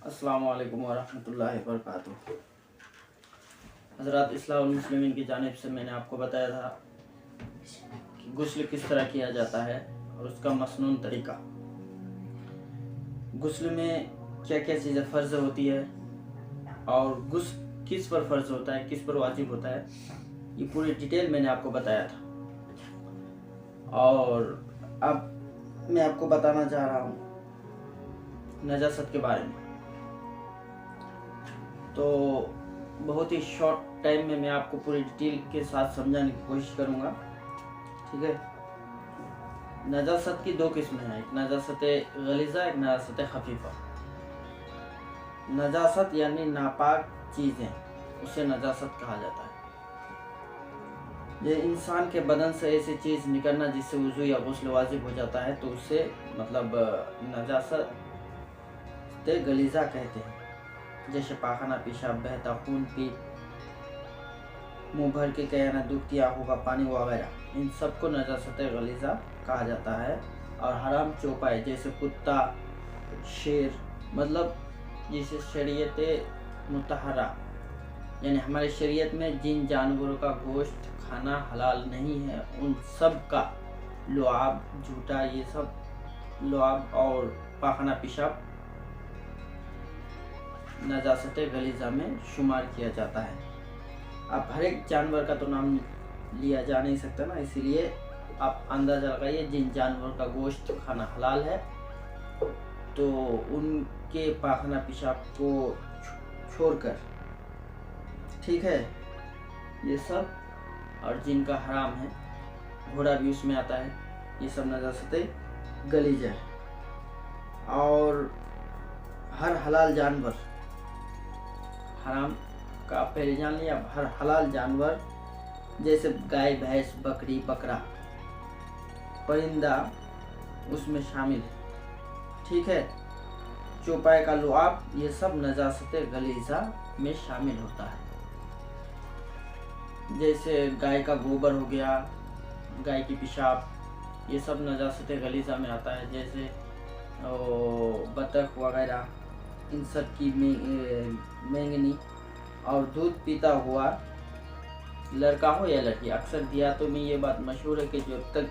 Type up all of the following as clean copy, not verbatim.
अस्सलाम वालेकुम वरहमतुल्लाहि वबरकातुहू। हज़रात इस्लाम मुस्लिमीन की जानिब से मैंने आपको बताया था कि गुस्ल किस तरह किया जाता है और उसका मसनून तरीका। गुस्ल में क्या क्या चीज़ें फ़र्ज़ होती है और गुस्ल किस पर फ़र्ज़ होता है, किस पर वाजिब होता है, ये पूरी डिटेल मैंने आपको बताया था। और अब मैं आपको बताना चाह रहा हूँ नजासत के बारे में। तो बहुत ही शॉर्ट टाइम में मैं आपको पूरी डिटेल के साथ समझाने की कोशिश करूँगा, ठीक है। नजासत की दो किस्में हैं, एक नजासत गलीज़ा, एक नजासत खफीफ़ा। नजासत यानी नापाक चीज़ें, उसे नजासत कहा जाता है। ये इंसान के बदन से ऐसी चीज़ निकलना जिससे वुज़ू या गुस्ल वाजिब हो जाता है, तो उसे मतलब नजासत गलीज़ा कहते हैं। जैसे पाखाना, पेशाब, बहता खून, पीप, मुंह भर के कहना, दुखती आंखों का पानी वगैरह, इन सबको नजासत गलीज़ा कहा जाता है। और हराम चौपाई जैसे कुत्ता, शेर, मतलब जिसे शरीयत मुतहरा यानी हमारे शरीयत में जिन जानवरों का गोश्त खाना हलाल नहीं है, उन सब का लुआब, झूठा, ये सब लुआब और पाखाना, पेशाब नजासत गलीज़ा में शुमार किया जाता है। अब हर एक जानवर का तो नाम लिया जा नहीं सकता ना, इसीलिए आप अंदाज़ा लगाइए जिन जानवर का गोश्त खाना हलाल है तो उनके पाखना पेशाब को छोड़कर, ठीक है, ये सब। और जिनका हराम है, घोड़ा भी उसमें आता है, ये सब नजासत गलीज़ा है। और हर हलाल जानवर, हराम का आप पहले जान लिया, हर हलाल जानवर जैसे गाय, भैंस, बकरी, बकरा, परिंदा उसमें शामिल है, ठीक है। चौपाई का लुआब, ये सब नजासत गलीज़ा में शामिल होता है। जैसे गाय का गोबर हो गया, गाय की पेशाब, ये सब नजासत गलीज़ा में आता है। जैसे बतख वगैरह, इन सब की मेंगनी और दूध पीता हुआ लड़का हो या लड़की। अक्सर देहातों में ये बात मशहूर है कि जब तक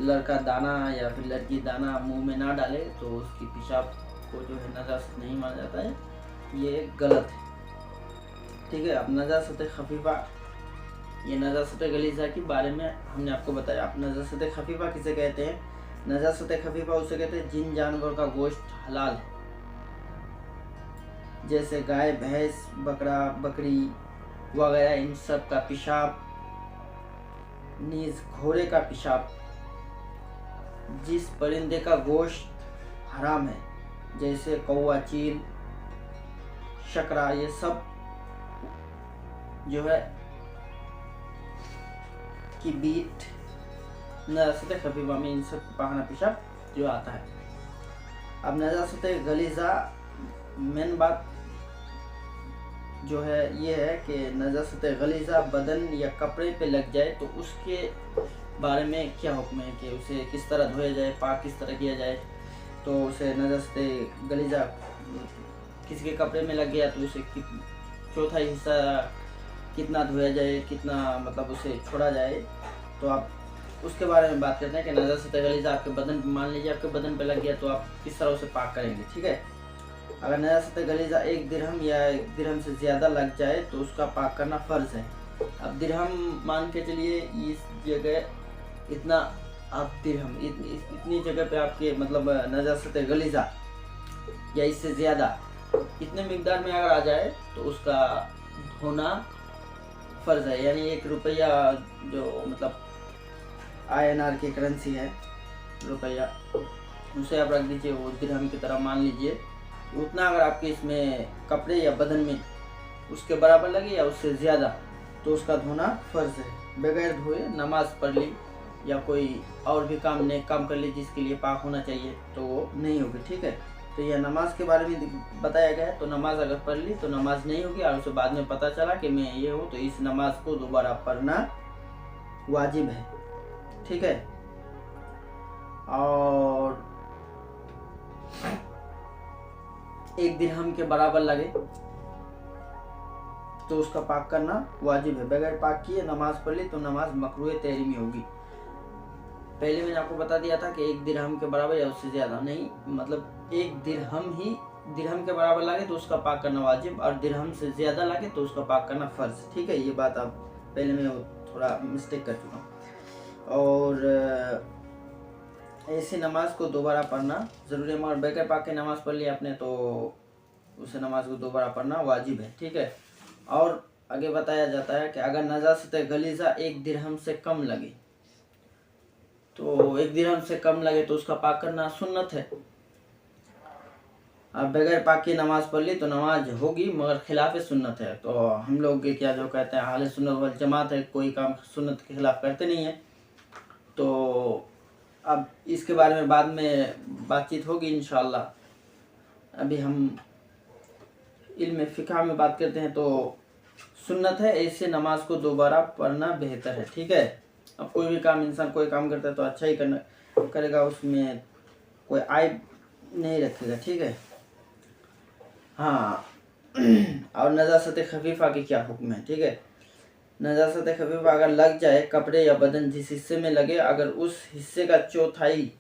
लड़का दाना या फिर लड़की दाना मुंह में ना डाले तो उसकी पेशाब को जो है नजासत नहीं माना जाता है, ये गलत है, ठीक है। अब नजासत खफीफ़ा, ये नजासत गलीज़ा के बारे में हमने आपको बताया। अब नजासत खफीफ़ा किसे कहते हैं? नजासत खफीफ़ा उसे कहते हैं जिन जानवर का गोश्त हलाल है, जैसे गाय, भैंस, बकरा, बकरी वगैरह, इन सब का पेशाब, नीज घोड़े का पेशाब, जिस परिंदे का गोश्त हराम है जैसे कौवा, चील, शकरा, ये सब जो है की बीट नजासत खफीफ़ा में इन सब पाखना पेशाब जो आता है। अब नजासत गलीज़ा मेन बात जो है ये है कि नजासत गलीज़ा बदन या कपड़े पे लग जाए तो उसके बारे में क्या हुक्म है कि उसे किस तरह धोया जाए, पाक किस तरह किया जाए। तो उसे नजासत गलीज़ा किसी के कपड़े में लग गया तो उसे चौथा हिस्सा कितना धोया जाए, कितना मतलब उसे छोड़ा जाए, तो आप उसके बारे में बात करते हैं कि नजासत गलीज़ा आपके बदन, मान लीजिए आपके बदन पे लग गया तो आप किस तरह उसे पाक करेंगे, ठीक है। अगर नजासत गलीज़ा 1 दिरहम या 1 दिरहम से ज़्यादा लग जाए तो उसका पाक करना फ़र्ज़ है। अब दिरहम मान के चलिए, इस जगह इतना, आप दिरहम इतनी जगह पे आपके मतलब नजासत गलीज़ा या इससे ज़्यादा इतने मिकदार में अगर आ जाए तो उसका धोना फ़र्ज़ है। यानी 1 रुपया जो मतलब INR की करेंसी है, रुपया, उसे आप रख दीजिए, वो दिरहम की तरह मान लीजिए। उतना अगर आपके इसमें कपड़े या बदन में उसके बराबर लगे या उससे ज़्यादा तो उसका धोना फ़र्ज़ है। बगैर धोए नमाज़ पढ़ ली या कोई और भी काम, नेक काम कर ली जिसके लिए पाक होना चाहिए, तो वो नहीं होगी, ठीक है। तो यह नमाज के बारे में बताया गया है। तो नमाज अगर पढ़ ली तो नमाज नहीं होगी, और उसे बाद में पता चला कि मैं ये हूँ, तो इस नमाज को दोबारा पढ़ना वाजिब है, ठीक है। और 1 दिरहम के बराबर लगे तो उसका पाक करना वाजिब है। बगैर पाक किए नमाज पढ़ ली तो नमाज मकरूह तहरीमी होगी। पहले मैंने आपको बता दिया था कि 1 दिरहम के बराबर या उससे ज़्यादा नहीं, मतलब 1 दिरहम के बराबर लगे तो उसका पाक करना वाजिब, और दिरहम से ज़्यादा लगे तो उसका पाक करना फ़र्ज। ठीक है, ये बात आप पहले मैं थोड़ा मिस्टेक कर चुका हूँ। और ऐसी नमाज को दोबारा पढ़ना ज़रूरी है, मगर बगैर पाक के नमाज़ पढ़ लिया आपने तो उसे नमाज को दोबारा पढ़ना वाजिब है। ठीक है, और आगे बताया जाता है कि अगर नजासत गलीज़ा 1 दिरहम से कम लगे, तो 1 दिरहम से कम लगे तो उसका पाक करना सुन्नत है। अब बगैर पाक की नमाज पढ़ ली तो नमाज होगी मगर खिलाफ सुन्नत है। तो हम लोग क्या जो कहते हैं अहले सुन्नत वल जमात है, कोई काम सुन्नत के खिलाफ करते नहीं है। तो अब इसके बारे में बाद में बातचीत होगी इंशाअल्लाह। अभी हम इल्म फ़िक़ह में बात करते हैं। तो सुन्नत है, ऐसे नमाज को दोबारा पढ़ना बेहतर है। ठीक है, अब कोई भी काम इंसान कोई काम करता है तो अच्छा ही करेगा, उसमें कोई आइब नहीं रखेगा। ठीक है, हाँ। और नजासत खफीफ़ा की क्या हुक्म है? ठीक है, नजासत खफीफ़ा अगर लग जाए कपड़े या बदन जिस हिस्से में लगे, अगर उस हिस्से का चौथाई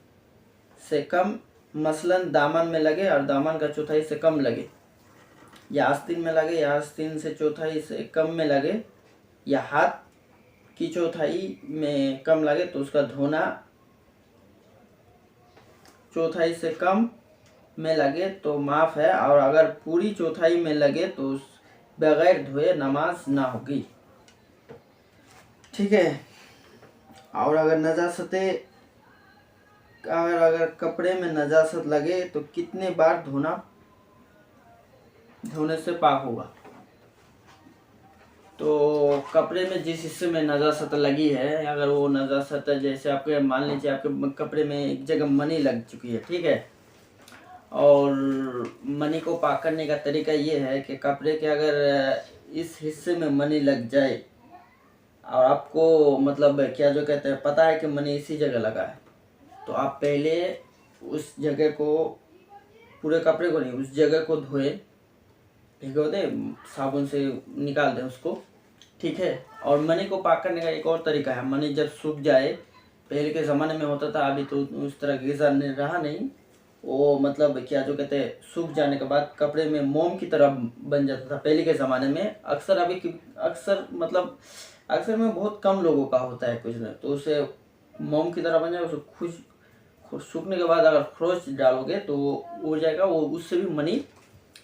से कम, मसलन दामन में लगे और दामन का चौथाई से कम लगे, या आस्तीन में लगे या आस्तीन से चौथाई से कम में लगे, या हाथ की चौथाई में कम लगे तो उसका धोना चौथाई से कम में लगे तो माफ़ है, और अगर पूरी चौथाई में लगे तो उस बगैर धोए नमाज ना होगी। ठीक है, और अगर कपड़े में नजासत लगे तो कितने बार धोने से पाक होगा? तो कपड़े में जिस हिस्से में नजासत लगी है, अगर वो नजासत जैसे आपके मान लीजिए आपके कपड़े में एक जगह मनी लग चुकी है, ठीक है, और मनी को पाक करने का तरीका ये है कि कपड़े के अगर इस हिस्से में मनी लग जाए और आपको मतलब क्या जो कहते हैं पता है कि मनी इसी जगह लगा है, तो आप पहले उस जगह को, पूरे कपड़े को नहीं, उस जगह को धोए, भिगो दें, साबुन से निकाल दें उसको। ठीक है, और मनी को पाक करने का एक और तरीका है, मनी जब सूख जाए, पहले के ज़माने में होता था, अभी तो उस तरह गिज़ा रहा नहीं, वो मतलब क्या जो कहते हैं सूख जाने के बाद कपड़े में मोम की तरह बन जाता था पहले के ज़माने में। अक्सर में बहुत कम लोगों का होता है कुछ नहीं, तो उसे मोम की तरह बन जाए, उसे सूखने के बाद अगर खरोच डालोगे तो हो जाएगा, वो उससे भी मनी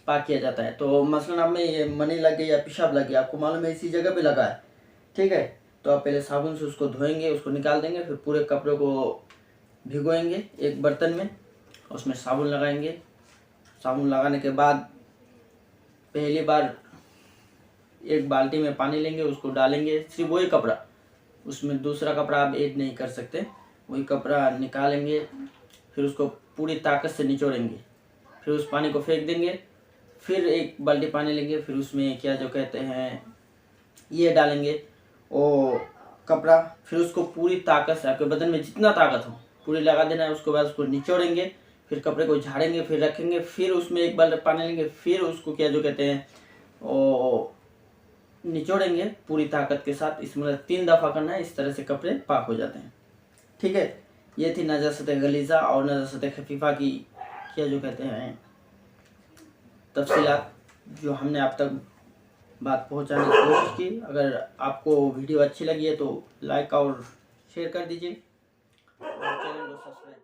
पाक किया जाता है। तो मसलन आप में ये मनी लग गई या पेशाब लग गया, आपको मालूम है इसी जगह पे लगा है, ठीक है, तो आप पहले साबुन से उसको धोएंगे, उसको निकाल देंगे, फिर पूरे कपड़े को भिगोएंगे एक बर्तन में, उसमें साबुन लगाएंगे। साबुन लगाने के बाद पहली बार एक बाल्टी में पानी लेंगे, उसको डालेंगे, सिर्फ वही कपड़ा, उसमें दूसरा कपड़ा आप ऐड नहीं कर सकते, वही कपड़ा निकालेंगे, फिर उसको पूरी ताकत से निचोड़ेंगे, फिर उस पानी को फेंक देंगे, फिर एक बाल्टी पानी लेंगे, फिर उसमें क्या जो कहते हैं ये डालेंगे वो कपड़ा, फिर उसको पूरी ताकत से, आपके बदन में जितना ताकत हो पूरी लगा देना है। उसके बाद उसको निचोड़ेंगे, फिर कपड़े को झाड़ेंगे, फिर रखेंगे, फिर उसमें एक बाल्टी पानी लेंगे, फिर उसको क्या जो कहते हैं वो निचोड़ेंगे पूरी ताकत के साथ। इसमें 3 दफ़ा करना है, इस तरह से कपड़े पाक हो जाते हैं। ठीक है, ये थी नजासत गलीज़ा और नजासत खफीफ़ा की क्या जो कहते हैं तफसीलात, जो हमने आप तक बात पहुंचाने की कोशिश की। अगर आपको वीडियो अच्छी लगी है तो लाइक और शेयर कर दीजिए और चैनल को सब्सक्राइब